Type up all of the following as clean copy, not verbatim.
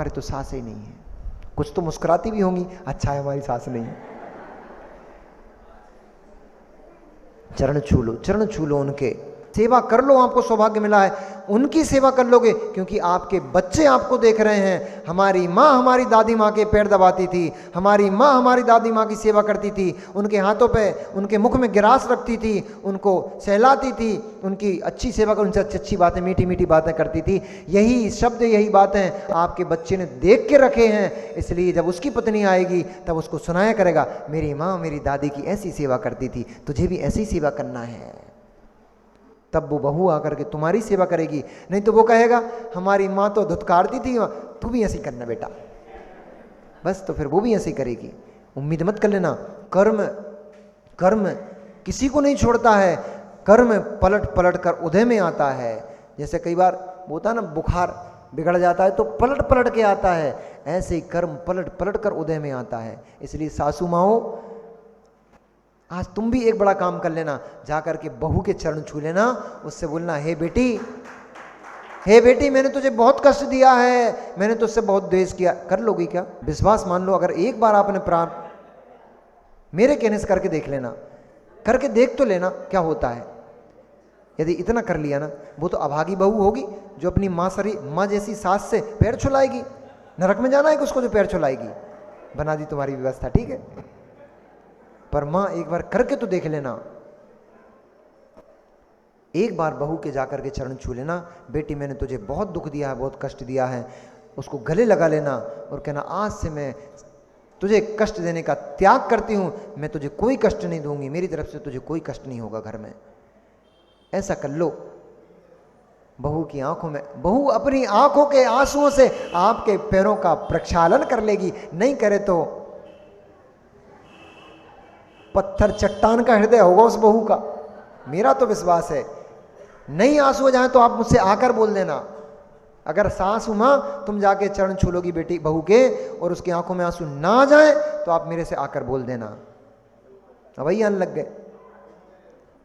हमारे तो सास ही नहीं है। कुछ तो मुस्कुराती भी होंगी, अच्छा है हमारी सास नहीं है। चरण छू लो, चरण छू लो उनके, सेवा कर लो, आपको सौभाग्य मिला है, उनकी सेवा कर लोगे, क्योंकि आपके बच्चे आपको देख रहे हैं। हमारी माँ हमारी दादी माँ के पैर दबाती थी, हमारी माँ हमारी दादी माँ की सेवा करती थी, उनके हाथों पे उनके मुख में गिरास रखती थी, उनको सहलाती थी, उनकी अच्छी सेवा कर, उनसे अच्छी अच्छी बातें, मीठी मीठी बातें करती थी। यही शब्द, यही बातें आपके बच्चे ने देख के रखे हैं, इसलिए जब उसकी पत्नी आएगी तब उसको सुनाया करेगा, मेरी माँ मेरी दादी की ऐसी सेवा करती थी, तुझे भी ऐसी सेवा करना है। तब वो बहू आकर के तुम्हारी सेवा करेगी, नहीं तो वो कहेगा हमारी माँ तो धुतकारती थी, तू भी ऐसी करना बेटा, बस तो फिर वो भी ऐसी करेगी। उम्मीद मत कर लेना। कर्म कर्म किसी को नहीं छोड़ता है, कर्म पलट पलट कर उदय में आता है। जैसे कई बार होता है ना, बुखार बिगड़ जाता है तो पलट पलट के आता है, ऐसे ही कर्म पलट पलट कर उदय में आता है। इसलिए सासू माओ, आज तुम भी एक बड़ा काम कर लेना, जाकर के बहू के चरण छू लेना, उससे बोलना, हे बेटी मैंने तुझे बहुत कष्ट दिया है, मैंने तुझसे बहुत द्वेष किया। कर लोगी क्या? विश्वास मान लो, अगर एक बार आपने मेरे कहने से करके देख लेना, करके देख तो लेना क्या होता है। यदि इतना कर लिया ना, वो तो अभागी बहू होगी जो अपनी माँ जैसी सास से पैर छुलाएगी। नरक में जाना है कि उसको जो पैर छुलाएगी। बना दी तुम्हारी व्यवस्था, ठीक है, पर मां एक बार करके तो देख लेना। एक बार बहू के जाकर के चरण छू लेना, बेटी मैंने तुझे बहुत दुख दिया है, बहुत कष्ट दिया है, उसको गले लगा लेना और कहना, आज से मैं तुझे कष्ट देने का त्याग करती हूं, मैं तुझे कोई कष्ट नहीं दूंगी, मेरी तरफ से तुझे कोई कष्ट नहीं होगा घर में। ऐसा कर लो। बहू की आंखों में, बहू अपनी आंखों के आंसुओं से आपके पैरों का प्रक्षालन कर लेगी, नहीं करे तो पत्थर चट्टान का हृदय होगा उस बहू का, मेरा तो विश्वास है। नहीं आंसू हो जाए तो आप मुझसे आकर बोल देना। अगर सासू मां तुम जाके चरण छू लोगी बेटी बहू के और उसकी आंखों में आंसू ना आ जाए तो आप मेरे से आकर बोल देना। अब वही आने लग गए।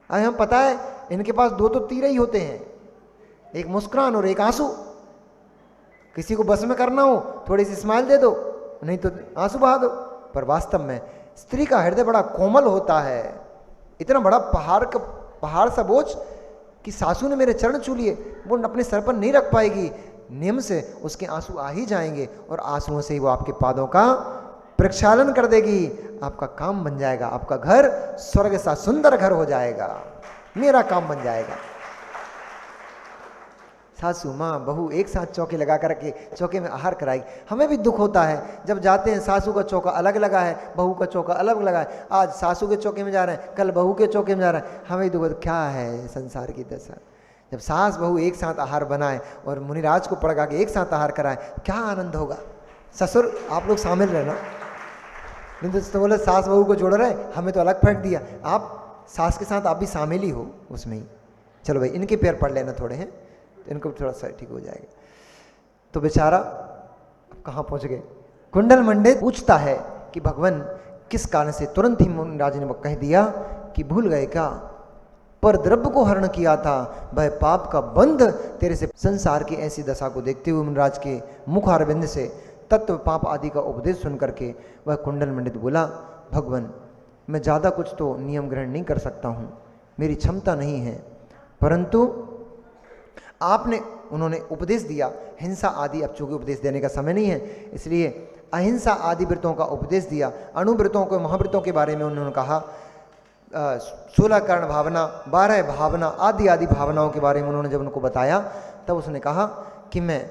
अरे हम पता है इनके पास दो तो तीर ही होते हैं, एक मुस्कुरान और एक आंसू। किसी को बस में करना हो थोड़ी सी स्माइल दे दो, नहीं तो आंसू बहा दो। पर वास्तव में स्त्री का हृदय बड़ा कोमल होता है। इतना बड़ा पहाड़ सा बोझ कि सासू ने मेरे चरण छू लिए, वो अपने सर पर नहीं रख पाएगी, नियम से उसके आंसू आ ही जाएंगे और आंसुओं से ही वो आपके पादों का प्रक्षालन कर देगी। आपका काम बन जाएगा, आपका घर स्वर्ग सा सुंदर घर हो जाएगा, मेरा काम बन जाएगा। सासू माँ बहू एक साथ चौके लगा करके चौके में आहार कराएगी। हमें भी दुख होता है जब जाते हैं, सासू का चौका अलग लगा है, बहू का चौका अलग लगा है। आज सासू के चौके में जा रहे हैं, कल बहू के चौके में जा रहे हैं। हमें दुख, क्या है संसार की दशा। जब सास बहू एक साथ आहार बनाए और मुनिराज को पड़गा के एक साथ आहार कराए, क्या आनंद होगा। ससुर आप लोग शामिल रहना, नहीं तो बोले सास बहू को जोड़ रहे, हमें तो अलग फेंक दिया। आप सास के साथ आप भी शामिल ही हो उसमें ही। चलो भाई इनके पैर पढ़ लेना थोड़े हैं, तो इनको थोड़ा सा ठीक हो जाएगा। तो बेचारा कहाँ पहुंच गए। कुंडल मंडित पूछता है कि भगवान किस कारण से, तुरंत ही मुनिराज ने कह दिया कि भूल गए क्या, पर द्रव्य को हरण किया था, वह पाप का बंध तेरे से। संसार की ऐसी दशा को देखते हुए मुनिराज के मुख अरविंद से तत्व पाप आदि का उपदेश सुन करके वह कुंडल मंडित बोला, भगवान मैं ज़्यादा कुछ तो नियम ग्रहण नहीं कर सकता हूँ, मेरी क्षमता नहीं है, परंतु उन्होंने उपदेश दिया। हिंसा आदि, अब चूंकि उपदेश देने का समय नहीं है इसलिए अहिंसा आदि व्रतों का उपदेश दिया। अणुव्रतों को, महाव्रतों के बारे में उन्होंने कहा, 16 कर्ण भावना, 12 भावना आदि आदि भावनाओं के बारे में उन्होंने जब उनको बताया, तब उसने कहा कि मैं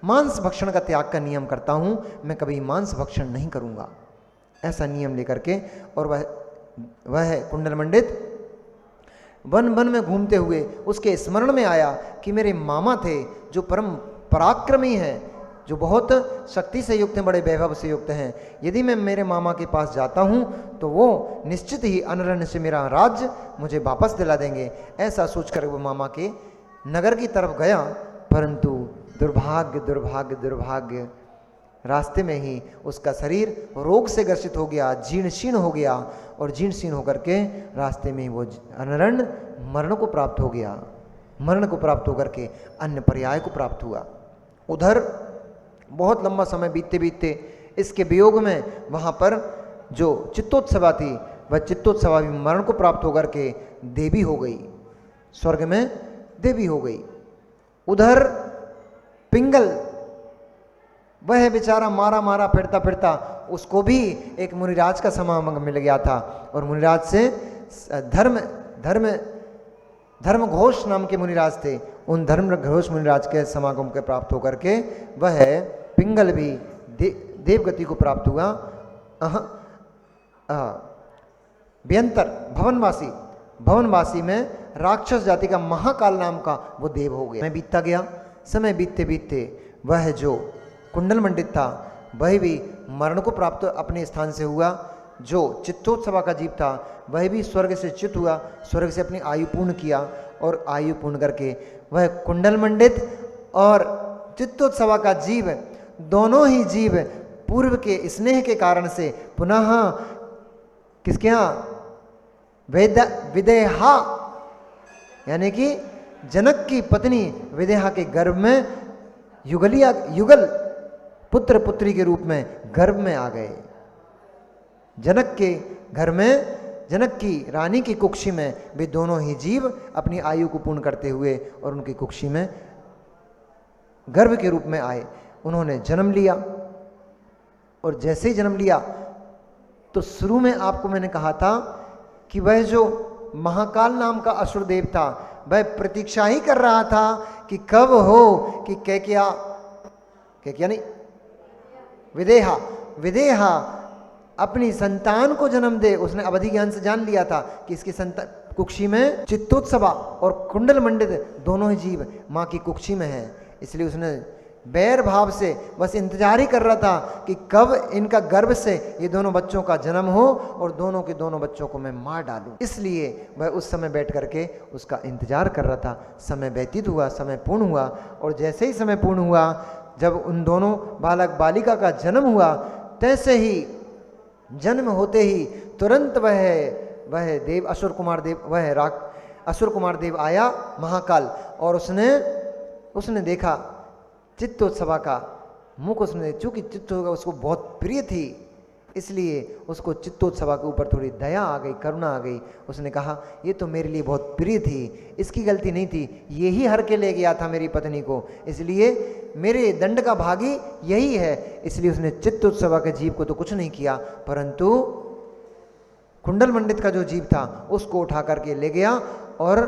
मांस भक्षण का त्याग का नियम करता हूँ, मैं कभी मांस भक्षण नहीं करूँगा, ऐसा नियम लेकर के। और वह कुंडल मंडित वन वन में घूमते हुए उसके स्मरण में आया कि मेरे मामा थे जो परम पराक्रमी हैं, जो बहुत शक्ति से युक्त हैं, बड़े वैभव से युक्त हैं। यदि मैं मेरे मामा के पास जाता हूँ तो वो निश्चित ही अनरण्य से मेरा राज्य मुझे वापस दिला देंगे। ऐसा सोचकर वो मामा के नगर की तरफ गया, परंतु दुर्भाग्य दुर्भाग्य दुर्भाग्य, रास्ते में ही उसका शरीर रोग से ग्रसित हो गया, जीर्ण शीर्ण हो गया, और जीर्ण शीर्ण होकर के रास्ते में ही वो अनरण्य मरण को प्राप्त हो गया। मरण को प्राप्त होकर के अन्य पर्याय को प्राप्त हुआ। उधर बहुत लंबा समय बीतते बीतते इसके वियोग में वहाँ पर जो चित्तोत्सवा थी वह चित्तोत्सवा भी मरण को प्राप्त होकर के देवी हो गई, स्वर्ग में देवी हो गई। उधर पिंगल वह बेचारा मारा मारा फिरता फिरता उसको भी एक मुनिराज का समागम मिल गया था और मुनिराज से धर्म घोष नाम के मुनिराज थे, उन धर्म घोष मुनिराज के समागम के प्राप्त होकर के वह पिंगल भी देवगति को प्राप्त हुआ। व्यंतर भवनवासी में राक्षस जाति का महाकाल नाम का वो देव हो गया। समय बीतता गया, समय बीतते बीतते वह जो कुंडल मंडित था वह भी मरण को प्राप्त अपने स्थान से हुआ। जो चित्तोत्सवा का जीव था वह भी स्वर्ग से च्युत हुआ, स्वर्ग से अपनी आयु पूर्ण किया और आयु पूर्ण करके वह कुंडल मंडित और चित्तोत्सवा का जीव दोनों ही जीव पूर्व के स्नेह के कारण से पुनः किसके यहाँ विदेहा यानी कि जनक की पत्नी विदेहा के गर्भ में युगल पुत्र पुत्री के रूप में गर्भ में आ गए। जनक के घर में जनक की रानी की कुक्षी में वे दोनों ही जीव अपनी आयु को पूर्ण करते हुए और उनकी कुक्षी में गर्भ के रूप में आए। उन्होंने जन्म लिया और जैसे ही जन्म लिया तो शुरू में आपको मैंने कहा था कि वह जो महाकाल नाम का असुर देव था वह प्रतीक्षा ही कर रहा था कि कब हो कि कैकेयी नहीं विदेहा अपनी संतान को जन्म दे। उसने अवधि ज्ञान से जान लिया था कि इसकी संतान कुक्षी में चित्तोत्सवा और कुंडल मंडित दोनों ही जीव माँ की कुक्षी में है, इसलिए उसने बैर भाव से बस इंतजार ही कर रहा था कि कब इनका गर्भ से ये दोनों बच्चों का जन्म हो और दोनों के दोनों बच्चों को मैं मार डालूं। इसलिए वह उस समय बैठ करके उसका इंतजार कर रहा था। समय व्यतीत हुआ, समय पूर्ण हुआ और जैसे ही समय पूर्ण हुआ, जब उन दोनों बालक बालिका का जन्म हुआ, तैसे ही जन्म होते ही तुरंत वह देव असुर कुमार देव आया महाकाल, और उसने देखा चित्तोत्सवा का मुख। उसने चूंकि चित्तोत्सवा उसको बहुत प्रिय थी, इसलिए उसको चित्तोत्सवा के ऊपर थोड़ी दया आ गई, करुणा आ गई। उसने कहा ये तो मेरे लिए बहुत प्रिय थी, इसकी गलती नहीं थी, ये ही हर के ले गया था मेरी पत्नी को, इसलिए मेरे दंड का भागी यही है। इसलिए उसने चित्तोत्सवा के जीव को तो कुछ नहीं किया, परंतु कुंडल मंडित का जो जीव था उसको उठा करके ले गया और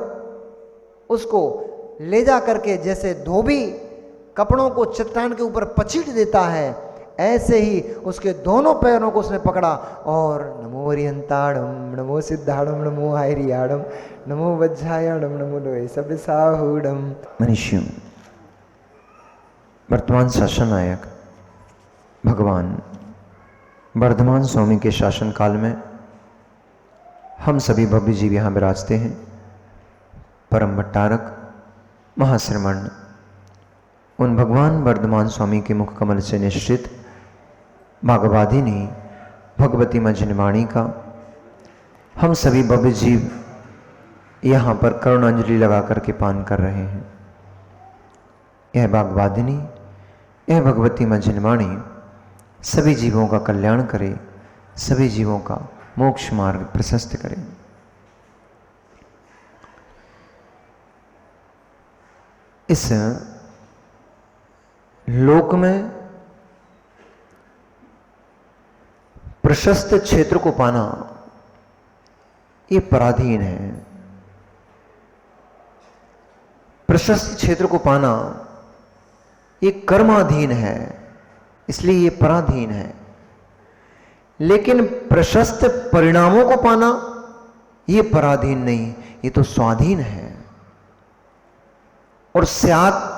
उसको ले जा करके जैसे धोबी कपड़ों को चट्टान के ऊपर पछीट देता है, ऐसे ही उसके दोनों पैरों को उसने पकड़ा और नमो अरिहंताड़म, नमो सिद्धाड़म, नमो आयरियाड़म, नमो वज्रायाड़म, नमो लोहे सब साहूड़म। मनुष्यों, वर्तमान शासन नायक भगवान वर्धमान स्वामी के शासन काल में हम सभी भव्य जीव यहाँ विराजते हैं। परम भट्टारक महाश्रमण उन भगवान वर्धमान स्वामी के मुख कमल से निश्चित भागवादिनी भगवती मंजनवाणी का हम सभी भव्य जीव यहाँ पर करुणांजलि लगा करके पान कर रहे हैं। यह भागवादिनी, यह भगवती मंजनवाणी सभी जीवों का कल्याण करे, सभी जीवों का मोक्ष मार्ग प्रशस्त करे। इस लोक में प्रशस्त क्षेत्र को पाना ये पराधीन है। प्रशस्त क्षेत्र को पाना ये कर्माधीन है, इसलिए ये पराधीन है। लेकिन प्रशस्त परिणामों को पाना ये पराधीन नहीं, ये तो स्वाधीन है। और स्यात्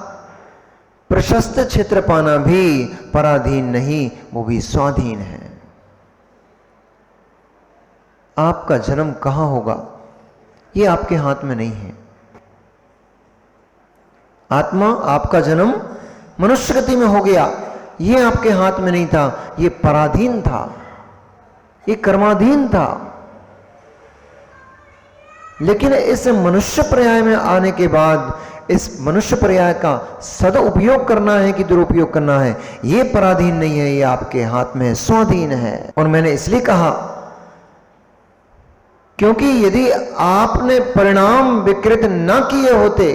प्रशस्त क्षेत्र पाना भी पराधीन नहीं, वो भी स्वाधीन है। आपका जन्म कहां होगा ये आपके हाथ में नहीं है। आत्मा आपका जन्म मनुष्य गति में हो गया, ये आपके हाथ में नहीं था, ये पराधीन था, ये कर्माधीन था। लेकिन इस मनुष्य पर्याय में आने के बाद इस मनुष्य पर्याय का सदुपयोग करना है कि दुरुपयोग करना है, ये पराधीन नहीं है, ये आपके हाथ में स्वाधीन है। और मैंने इसलिए कहा क्योंकि यदि आपने परिणाम विकृत न किए होते,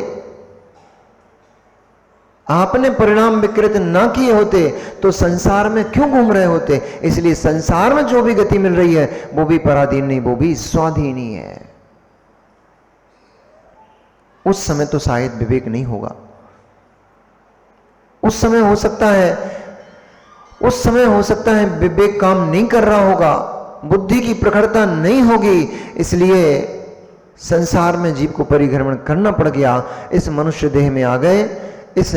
आपने परिणाम विकृत ना किए होते तो संसार में क्यों घूम रहे होते। इसलिए संसार में जो भी गति मिल रही है वो भी पराधीन नहीं, वो भी स्वाधीन ही है। उस समय तो शायद विवेक नहीं होगा, उस समय हो सकता है विवेक काम नहीं कर रहा होगा, बुद्धि की प्रखरता नहीं होगी, इसलिए संसार में जीव को परिभ्रमण करना पड़ गया। इस मनुष्य देह में आ गए, इस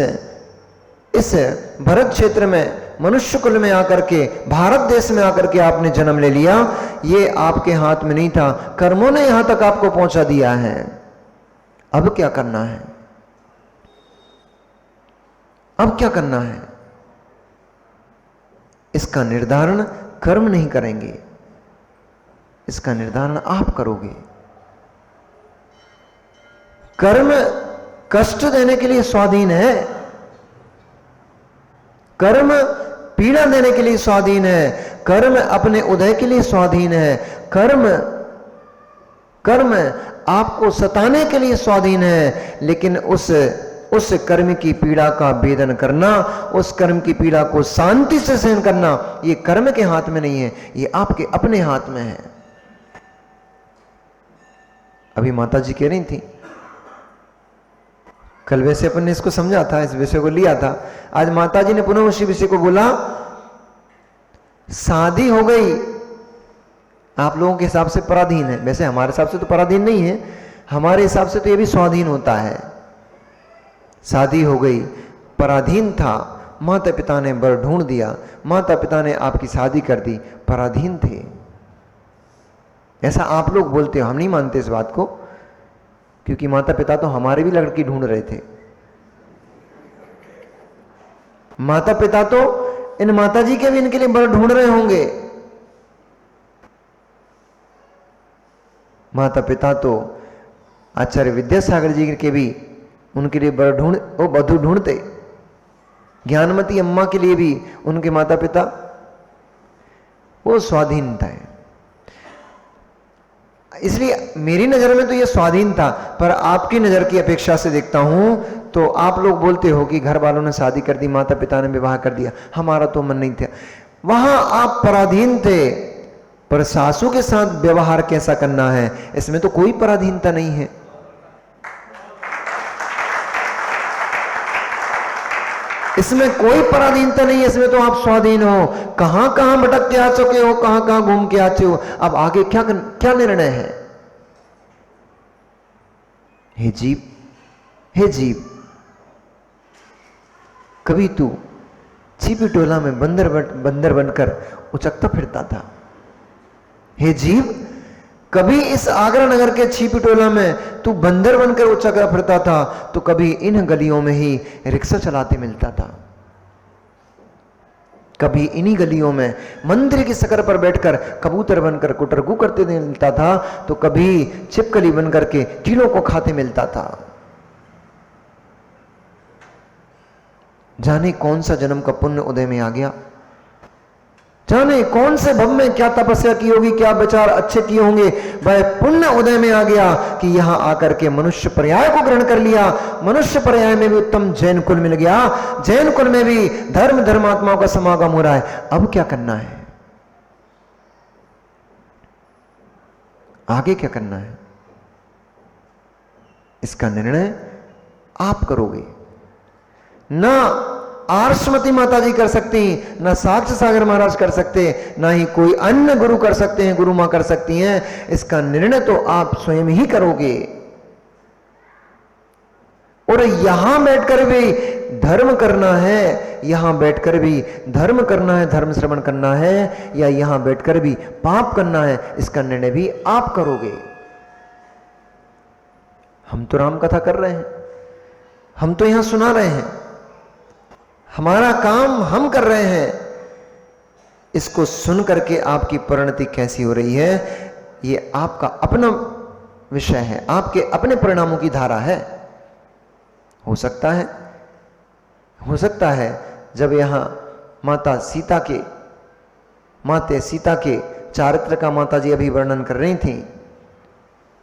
भरत क्षेत्र में मनुष्य कुल में आकर के, भारत देश में आकर के आपने जन्म ले लिया। ये आपके हाथ में नहीं था, कर्मों ने यहां तक आपको पहुंचा दिया है। अब क्या करना है, अब क्या करना है, इसका निर्धारण कर्म नहीं करेंगे, इसका निर्धारण आप करोगे। कर्म कष्ट देने के लिए स्वाधीन है, कर्म पीड़ा देने के लिए स्वाधीन है, कर्म अपने उदय के लिए स्वाधीन है, कर्म आपको सताने के लिए स्वाधीन है। लेकिन उस कर्म की पीड़ा का भेदन करना, उस कर्म की पीड़ा को शांति से सहन करना, ये कर्म के हाथ में नहीं है, ये आपके अपने हाथ में है। अभी माता जी कह रही थी, कल वैसे अपन ने इसको समझा था, इस विषय को लिया था, आज माता जी ने पुनः उसी विषय को बोला। शादी हो गई, आप लोगों के हिसाब से पराधीन है, वैसे हमारे हिसाब से तो पराधीन नहीं है, हमारे हिसाब से तो ये भी स्वाधीन होता है। शादी हो गई, पराधीन था, माता पिता ने वर ढूंढ दिया, माता पिता ने आपकी शादी कर दी, पराधीन थे। ऐसा आप लोग बोलते हो, हम नहीं मानते इस बात को, क्योंकि माता पिता तो हमारे भी लड़की ढूंढ रहे थे। माता पिता तो इन माता जी के भी इनके लिए वर ढूंढ रहे होंगे। माता पिता तो आचार्य विद्यासागर जी के भी उनके लिए वर वधू ढूंढते। ज्ञानमती अम्मा के लिए भी उनके माता पिता, वो स्वाधीनता है। इसलिए मेरी नजर में तो ये स्वाधीन था, पर आपकी नजर की अपेक्षा से देखता हूं तो आप लोग बोलते हो कि घर वालों ने शादी कर दी, माता पिता ने विवाह कर दिया, हमारा तो मन नहीं था। वहां आप पराधीन थे, पर सासू के साथ व्यवहार कैसा करना है, इसमें तो कोई पराधीनता नहीं है। इसमें कोई पराधीनता नहीं है, इसमें तो आप स्वाधीन हो। कहां कहां भटक के आ चुके हो, कहां कहां घूम के आ चुके हो, अब आगे क्या निर्णय है। हे जीव, कभी तू छिपी टोला में बंदर बनकर उचकता फिरता था। हे जीव, कभी इस आगरा नगर के छिपी टोला में तू बंदर बनकर उचका फिरता था, तो कभी इन गलियों में ही रिक्शा चलाते मिलता था, कभी इन्हीं गलियों में मंदिर की सकर पर बैठकर कबूतर बनकर कुटरगू करते मिलता था, तो कभी छिपकली बनकर के कीलों को खाते मिलता था। जाने कौन सा जन्म का पुण्य उदय में आ गया, जाने कौन से भव में क्या तपस्या की होगी, क्या विचार अच्छे किए होंगे, वह पुण्य उदय में आ गया कि यहां आकर के मनुष्य पर्याय को ग्रहण कर लिया। मनुष्य पर्याय में भी उत्तम जैन कुल मिल गया, जैन कुल में भी धर्मात्माओं का समागम हो रहा है। अब क्या करना है, आगे क्या करना है, इसका निर्णय आप करोगे। ना आर्षमती माता जी कर सकती, ना साक्ष्य सागर महाराज कर सकते, ना ही कोई अन्य गुरु कर सकते हैं, गुरु मां कर सकती हैं। इसका निर्णय तो आप स्वयं ही करोगे। और यहां बैठकर भी धर्म करना है, यहां बैठकर भी धर्म करना है, धर्म श्रवण करना है, या यहां बैठकर भी पाप करना है, इसका निर्णय भी आप करोगे। हम तो राम कथा कर रहे हैं, हम तो यहां सुना रहे हैं, हमारा काम हम कर रहे हैं। इसको सुन करके आपकी परिणति कैसी हो रही है, ये आपका अपना विषय है, आपके अपने परिणामों की धारा है। हो सकता है जब यहाँ माता सीता के चारित्र का माता जी अभी वर्णन कर रही थी,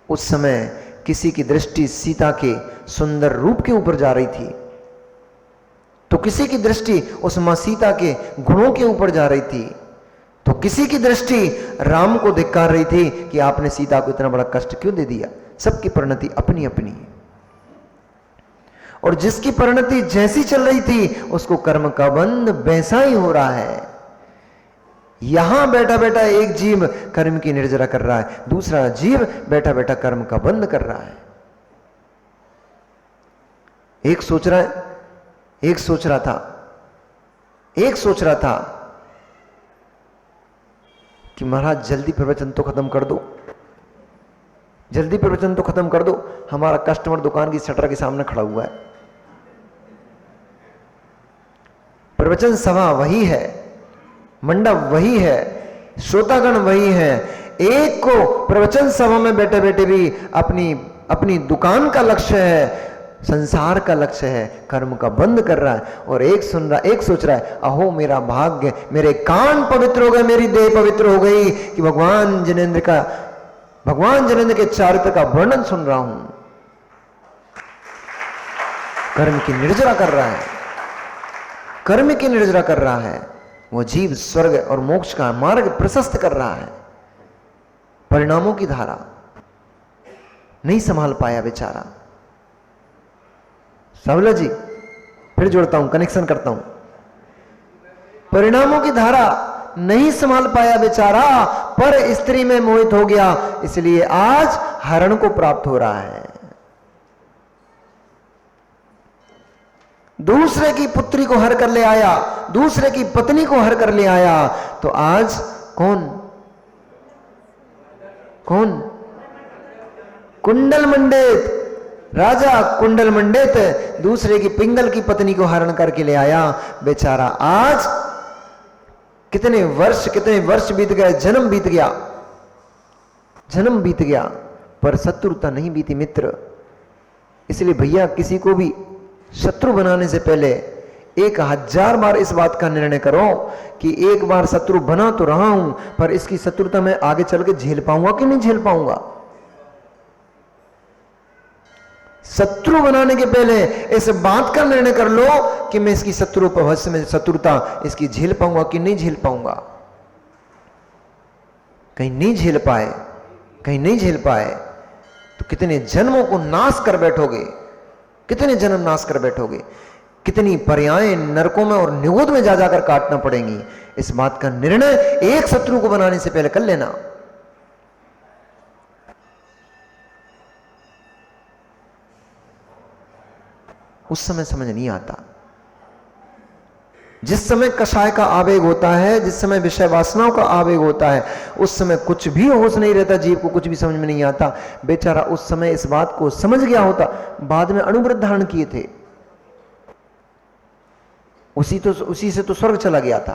उस समय किसी की दृष्टि सीता के सुंदर रूप के ऊपर जा रही थी, तो किसी की दृष्टि उस मां सीता के गुणों के ऊपर जा रही थी, तो किसी की दृष्टि राम को धिक्कार रही थी कि आपने सीता को इतना बड़ा कष्ट क्यों दे दिया। सबकी परिणति अपनी अपनी है, और जिसकी परिणति जैसी चल रही थी उसको कर्म का बंध वैसा ही हो रहा है। यहां बैठा बैठा एक जीव कर्म की निर्जरा कर रहा है, दूसरा जीव बैठा बैठा कर्म का बंध कर रहा है। एक सोच रहा था कि महाराज जल्दी प्रवचन तो खत्म कर दो, जल्दी प्रवचन तो खत्म कर दो, हमारा कस्टमर दुकान की शटर के सामने खड़ा हुआ है। प्रवचन सभा वही है, मंडप वही है, श्रोतागण वही है। एक को प्रवचन सभा में बैठे बैठे भी अपनी दुकान का लक्ष्य है, संसार का लक्ष्य है, कर्म का बंध कर रहा है, और एक सोच रहा है अहो मेरा भाग्य, मेरे कान पवित्र हो गए, मेरी देह पवित्र हो गई कि भगवान जिनेंद्र के चारित्र का वर्णन सुन रहा हूं। कर्म की निर्जरा कर रहा है, कर्म की निर्जरा कर रहा है। वो जीव स्वर्ग और मोक्ष का मार्ग प्रशस्त कर रहा है, परिणामों की धारा नहीं संभाल पाया बेचारा। सावला जी फिर जोड़ता हूं, कनेक्शन करता हूं। परिणामों की धारा नहीं संभाल पाया बेचारा, पर स्त्री में मोहित हो गया, इसलिए आज हरण को प्राप्त हो रहा है। दूसरे की पुत्री को हर कर ले आया, दूसरे की पत्नी को हर कर ले आया, तो आज कौन कुंडल मंडित राजा, कुंडल मंडित दूसरे की पिंगल की पत्नी को हरण करके ले आया बेचारा। आज कितने वर्ष बीत गए, जन्म बीत गया, पर शत्रुता नहीं बीती मित्र। इसलिए भैया किसी को भी शत्रु बनाने से पहले 1000 बार इस बात का निर्णय करो कि एक बार शत्रु बना तो रहा हूं, पर इसकी शत्रुता मैं आगे चल के झेल पाऊंगा कि नहीं झेल पाऊंगा। शत्रु बनाने के पहले इस बात का निर्णय कर लो कि मैं इसकी भविष्य में शत्रुता इसकी झेल पाऊंगा कि नहीं झेल पाऊंगा। कहीं नहीं झेल पाए तो कितने जन्मों को नाश कर बैठोगे, कितने जन्म नाश कर बैठोगे, कितनी पर्यायें नरकों में और निगोद में जा जाकर काटना पड़ेंगी। इस बात का निर्णय एक शत्रु को बनाने से पहले कर लेना। उस समय समझ नहीं आता, जिस समय कषाय का आवेग होता है, जिस समय विषय वासनाओं का आवेग होता है, उस समय कुछ भी होश नहीं रहता, जीव को कुछ भी समझ में नहीं आता। बेचारा उस समय इस बात को समझ गया होता, बाद में अणुव्रत धारण किए थे, उसी से तो स्वर्ग चला गया था।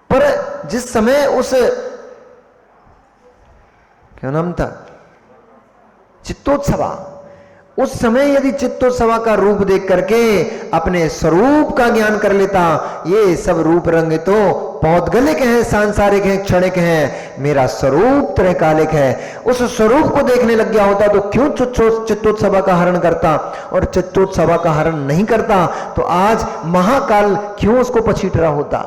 पर जिस समय क्या नाम था, चित्तोत्सवा, उस समय यदि चित्तोत्सवा का रूप देख करके अपने स्वरूप का ज्ञान कर लेता, ये सब रूप रंग तो पौद्गलिक हैं, सांसारिक हैं, क्षणिक हैं, मेरा स्वरूप त्रैकालिक है, उस स्वरूप को देखने लग गया होता तो क्यों चित्तोत्सवा का हरण करता, और चित्तोत्सवा का हरण नहीं करता तो आज महाकाल क्यों उसको पछीट रहा होता।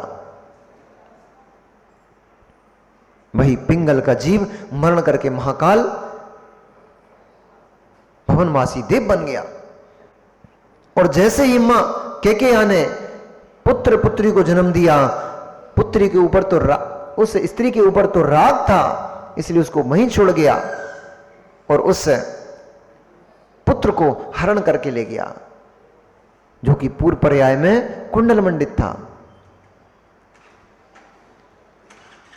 वही पिंगल का जीव मरण करके महाकाल भवनवासी देव बन गया। और जैसे ही मां केकया ने पुत्र पुत्री को जन्म दिया, पुत्री के ऊपर तो उस स्त्री के ऊपर तो राग था, इसलिए उसको वहीं छोड़ गया और उस पुत्र को हरण करके ले गया, जो कि पूर्व पर्याय में कुंडल मंडित था।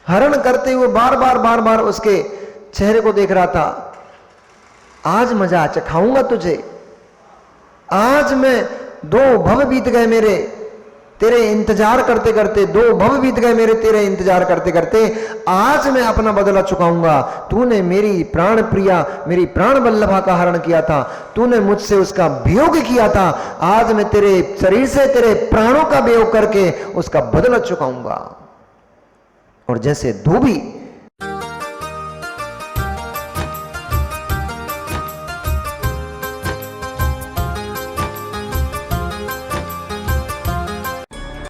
हरण करते हुए बार बार उसके चेहरे को देख रहा था। आज मजा चखाऊंगा तुझे, आज मैं 2 भव बीत गए मेरे, तेरे इंतजार करते करते 2 भव बीत गए मेरे तेरे इंतजार करते करते, आज मैं अपना बदला चुकाऊंगा। तूने मेरी प्राण प्रिया, मेरी प्राण वल्लभा का हरण किया था, तूने मुझसे उसका वियोग किया था, आज मैं तेरे शरीर से तेरे प्राणों का वियोग करके उसका बदला चुकाऊंगा। और जैसे धोबी